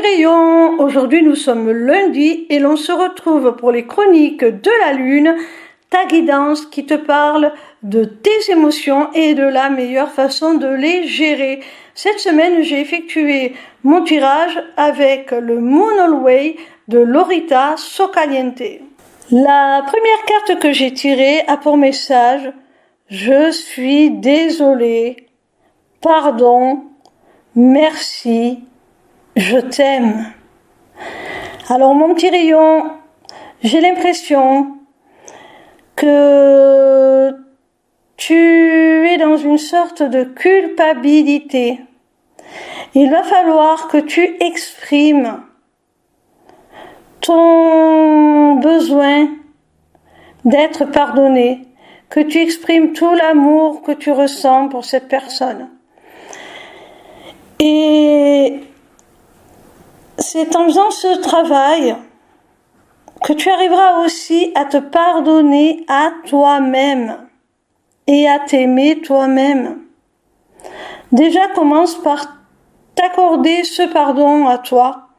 rayon, aujourd'hui nous sommes lundi et l'on se retrouve pour les chroniques de la lune, ta guidance qui te parle de tes émotions et de la meilleure façon de les gérer. Cette semaine j'ai effectué mon tirage avec le Moon All de Lorita Socaliente. La première carte que j'ai tirée a pour message « Je suis désolée, pardon, merci, je t'aime ». Alors mon petit rayon, j'ai l'impression que tu es dans une sorte de culpabilité. Il va falloir que tu exprimes ton besoin d'être pardonné, que tu exprimes tout l'amour que tu ressens pour cette personne. Et c'est en faisant ce travail que tu arriveras aussi à te pardonner à toi-même et à t'aimer toi-même. Déjà, commence par t'accorder ce pardon à toi.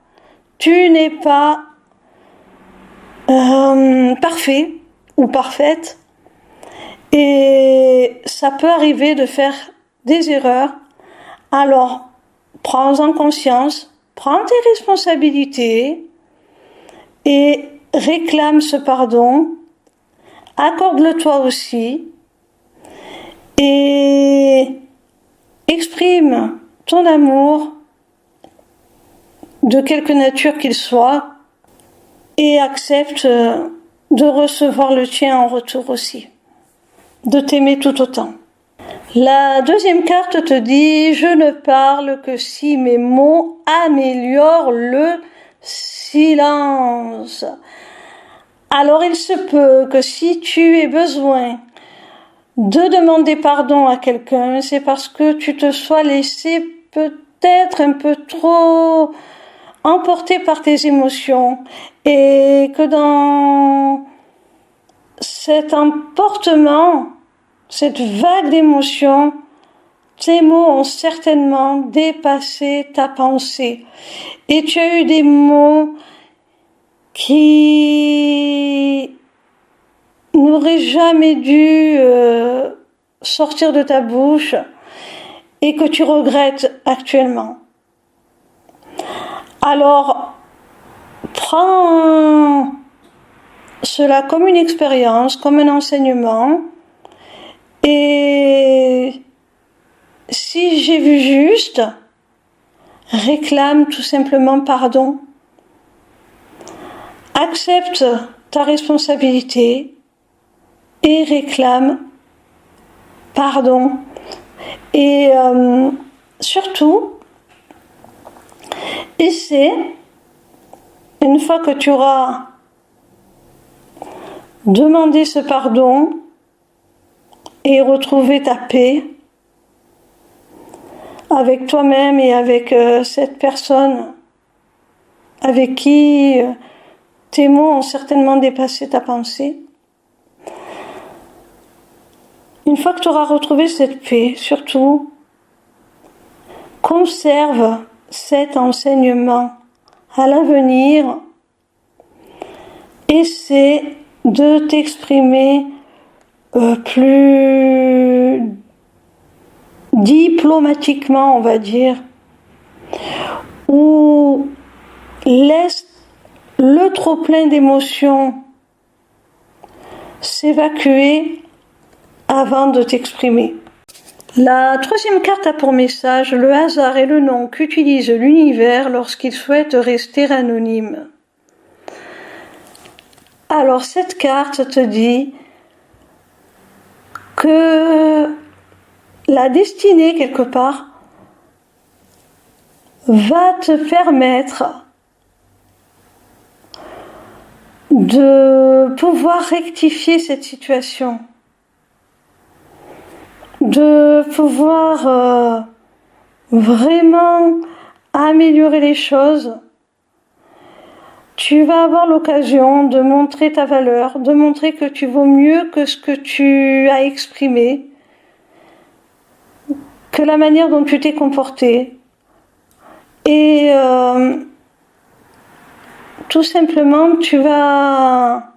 Tu n'es pas parfait ou parfaite et ça peut arriver de faire des erreurs. Alors, prends-en conscience, prends tes responsabilités et réclame ce pardon, accorde-le toi aussi et exprime ton amour de quelque nature qu'il soit et accepte de recevoir le tien en retour aussi, de t'aimer tout autant. La deuxième carte te dit « Je ne parle que si mes mots améliorent le silence ». Alors il se peut que si tu aies besoin de demander pardon à quelqu'un, c'est parce que tu te sois laissé peut-être un peu trop emporté par tes émotions et que dans cet emportement, cette vague d'émotions, tes mots ont certainement dépassé ta pensée et tu as eu des mots qui n'auraient jamais dû sortir de ta bouche et que tu regrettes actuellement. Alors, prends cela comme une expérience, comme un enseignement, et si j'ai vu juste, réclame tout simplement pardon. Accepte ta responsabilité et réclame pardon. Et surtout, essaie, une fois que tu auras demandé ce pardon et retrouvé ta paix avec toi-même et avec cette personne avec qui tes mots ont certainement dépassé ta pensée. Une fois que tu auras retrouvé cette paix, surtout, conserve cet enseignement à l'avenir. Essaie de t'exprimer plus diplomatiquement, on va dire, ou laisse le trop-plein d'émotions s'évacuer avant de t'exprimer. La troisième carte a pour message le hasard et le nom qu'utilise l'univers lorsqu'il souhaite rester anonyme. Alors cette carte te dit que la destinée quelque part va te permettre de pouvoir rectifier cette situation, de pouvoir vraiment améliorer les choses. Tu vas avoir l'occasion de montrer ta valeur, de montrer que tu vaux mieux que ce que tu as exprimé, que la manière dont tu t'es comporté. Et tout simplement, tu vas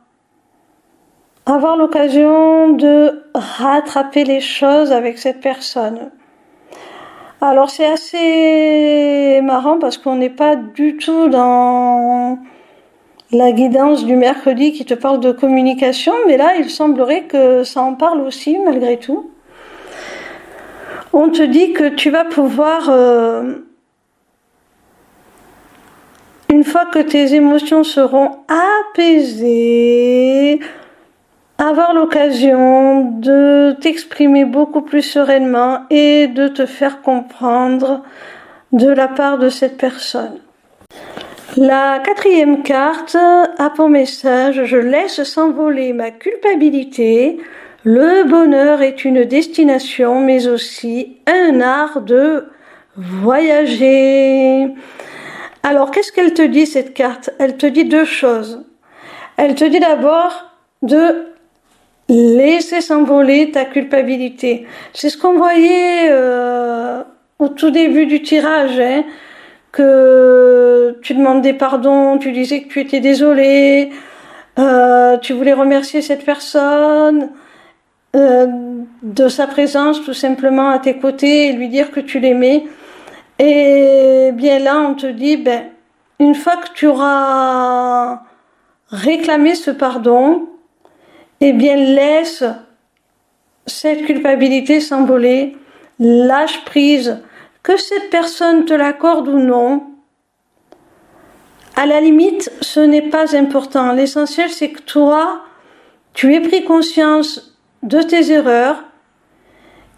avoir l'occasion de rattraper les choses avec cette personne. Alors c'est assez marrant parce qu'on n'est pas du tout dans la guidance du mercredi qui te parle de communication, mais là il semblerait que ça en parle aussi malgré tout. On te dit que tu vas pouvoir, une fois que tes émotions seront apaisées, avoir l'occasion de t'exprimer beaucoup plus sereinement et de te faire comprendre de la part de cette personne. La 4e carte a pour message: je laisse s'envoler ma culpabilité. Le bonheur est une destination, mais aussi un art de voyager. Alors, qu'est-ce qu'elle te dit, cette carte? Elle te dit 2 choses. Elle te dit d'abord de laisser s'envoler ta culpabilité. C'est ce qu'on voyait au tout début du tirage, hein, que tu demandais pardon, tu disais que tu étais désolé, tu voulais remercier cette personne de sa présence tout simplement à tes côtés et lui dire que tu l'aimais. Et bien là, on te dit, une fois que tu auras réclamé ce pardon, eh bien laisse cette culpabilité s'envoler, lâche prise, que cette personne te l'accorde ou non. À la limite, ce n'est pas important. L'essentiel, c'est que toi, tu aies pris conscience de tes erreurs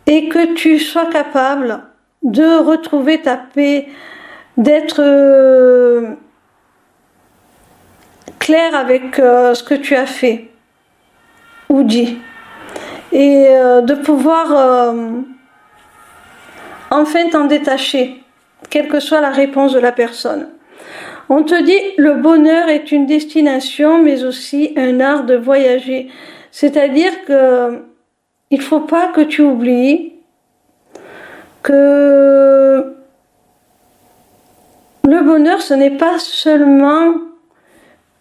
et que tu sois capable de retrouver ta paix, d'être clair avec ce que tu as fait ou dit, et de pouvoir enfin t'en détacher, quelle que soit la réponse de la personne. On te dit, le bonheur est une destination, mais aussi un art de voyager. C'est-à-dire que il faut pas que tu oublies que le bonheur, ce n'est pas seulement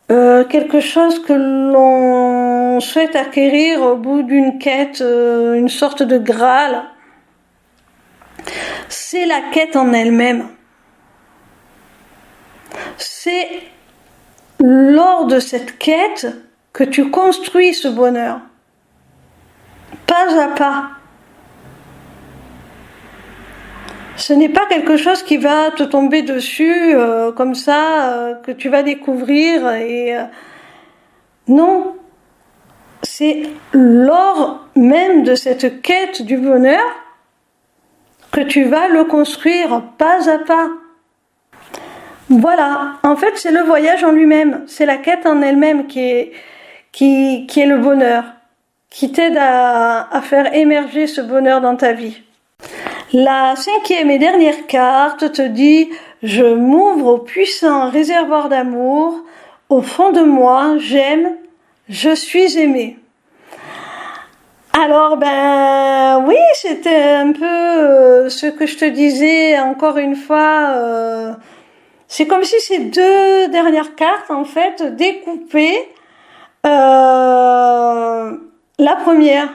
quelque chose que l'on souhaite acquérir au bout d'une quête, une sorte de Graal. C'est la quête en elle-même. C'est lors de cette quête que tu construis ce bonheur, pas à pas. Ce n'est pas quelque chose qui va te tomber dessus comme ça, que tu vas découvrir. Non, c'est lors même de cette quête du bonheur que tu vas le construire pas à pas. Voilà, en fait c'est le voyage en lui-même, c'est la quête en elle-même qui est le bonheur, qui t'aide à faire émerger ce bonheur dans ta vie. La 5e et dernière carte te dit: je m'ouvre au puissant réservoir d'amour, au fond de moi, j'aime, je suis aimé. Alors oui, c'était un peu ce que je te disais encore une fois. C'est comme si ces 2 dernières cartes en fait découpaient la première.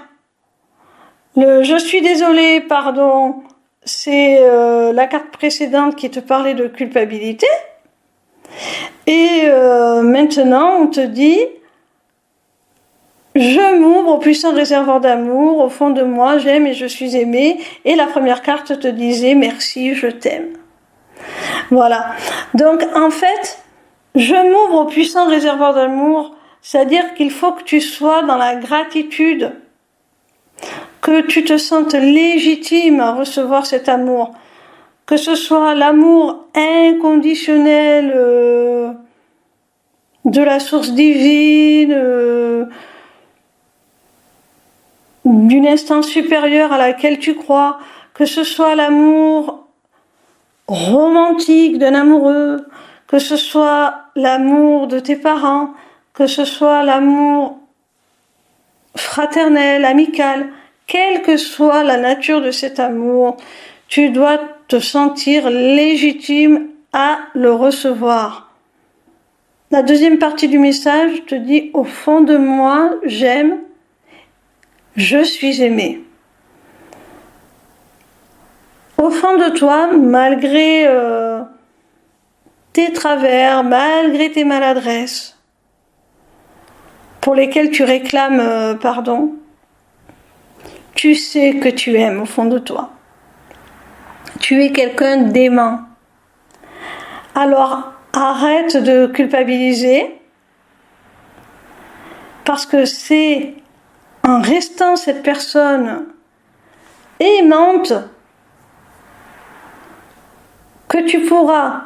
Le je suis désolé, pardon, c'est la carte précédente qui te parlait de culpabilité. Et maintenant, on te dit: je m'ouvre au puissant réservoir d'amour, au fond de moi, j'aime et je suis aimé. Et la première carte te disait: merci, je t'aime. Voilà. Donc, en fait, je m'ouvre au puissant réservoir d'amour, c'est-à-dire qu'il faut que tu sois dans la gratitude, que tu te sentes légitime à recevoir cet amour, que ce soit l'amour inconditionnel de la source divine, d'une instance supérieure à laquelle tu crois, que ce soit l'amour romantique d'un amoureux, que ce soit l'amour de tes parents, que ce soit l'amour fraternel, amical, quelle que soit la nature de cet amour, tu dois te sentir légitime à le recevoir. La deuxième partie du message te dit, au fond de moi, j'aime, je suis aimé. Au fond de toi, malgré tes travers, malgré tes maladresses, pour lesquelles tu réclames pardon, tu sais que tu aimes au fond de toi. Tu es quelqu'un d'aimant. Alors, arrête de culpabiliser, parce que c'est en restant cette personne aimante que tu pourras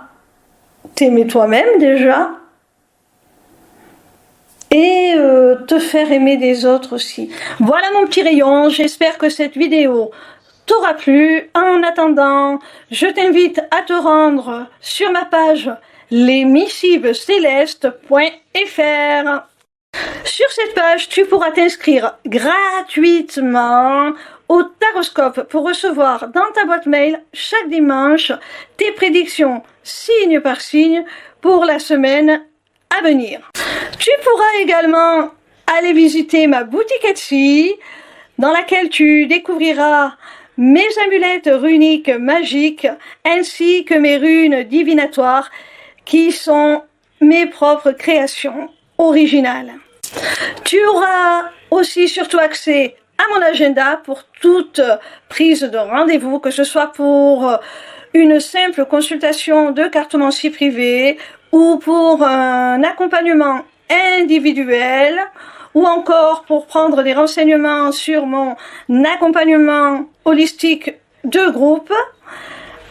t'aimer toi-même déjà et te faire aimer des autres aussi. Voilà mon petit rayon, j'espère que cette vidéo t'aura plu. En attendant, je t'invite à te rendre sur ma page lesmissivescélestes.fr. Sur cette page, tu pourras t'inscrire gratuitement au Taroscope pour recevoir dans ta boîte mail chaque dimanche tes prédictions signe par signe pour la semaine à venir. Tu pourras également aller visiter ma boutique Etsy dans laquelle tu découvriras mes amulettes runiques magiques ainsi que mes runes divinatoires qui sont mes propres créations originales. Tu auras aussi surtout accès à mon agenda pour toute prise de rendez-vous, que ce soit pour une simple consultation de cartomancie privée ou pour un accompagnement individuel ou encore pour prendre des renseignements sur mon accompagnement holistique de groupe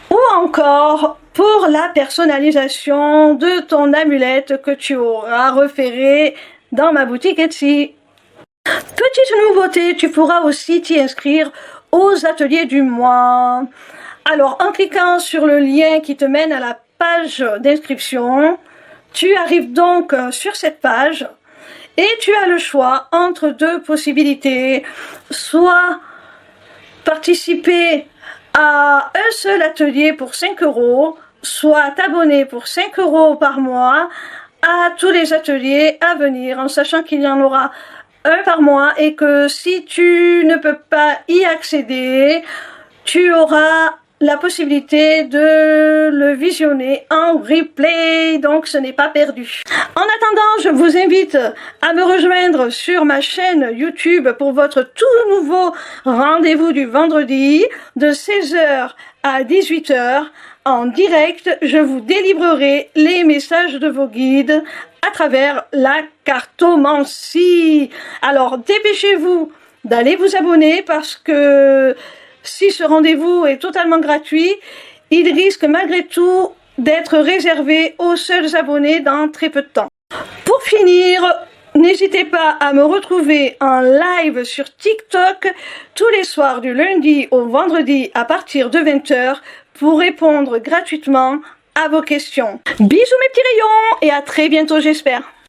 ou encore pour la personnalisation de ton amulette que tu auras repérée dans ma boutique Etsy. Petite nouveauté, tu pourras aussi t'y inscrire aux ateliers du mois. Alors, en cliquant sur le lien qui te mène à la page d'inscription, tu arrives donc sur cette page et tu as le choix entre deux possibilités. Soit participer à un seul atelier pour 5 €, soit t'abonner pour 5 € par mois à tous les ateliers à venir, en sachant qu'il y en aura un par mois et que si tu ne peux pas y accéder, tu auras la possibilité de le visionner en replay, donc ce n'est pas perdu. En attendant, je vous invite à me rejoindre sur ma chaîne YouTube pour votre tout nouveau rendez-vous du vendredi de 16 h à 18 h. En direct, je vous délivrerai les messages de vos guides à travers la cartomancie. Alors, dépêchez-vous d'aller vous abonner parce que si ce rendez-vous est totalement gratuit, il risque malgré tout d'être réservé aux seuls abonnés dans très peu de temps. Pour finir, n'hésitez pas à me retrouver en live sur TikTok tous les soirs du lundi au vendredi à partir de 20 h pour répondre gratuitement à vos questions. Bisous mes petits rayons et à très bientôt j'espère.